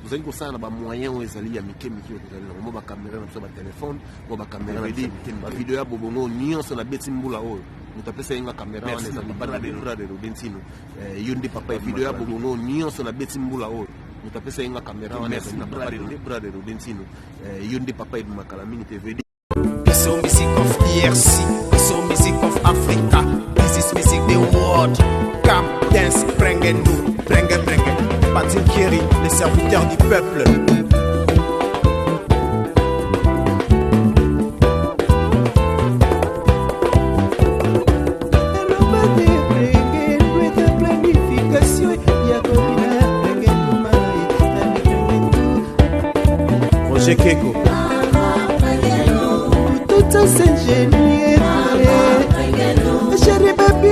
vous allez ça na moyen où ezali ya mike mo ba caméra na ba téléphone mo ba caméra na vidéo ya bobongo nyonso na beti mbula oyo mutapesa yenga caméra wana ezali bana de brother Rodentino yondi papa vidéo ya bobongo nyonso na beti mbula oyo mutapesa yenga caméra wana ezali brother Rodentino yondi papa et Makalamini TV. So music of DRC, so music of Africa. This is music the world. Come dance, brengue-nous, brengue. Patin Kiri, les serviteurs du peuple. Roger Keko. Tout ça c'est génial. Chérie baby,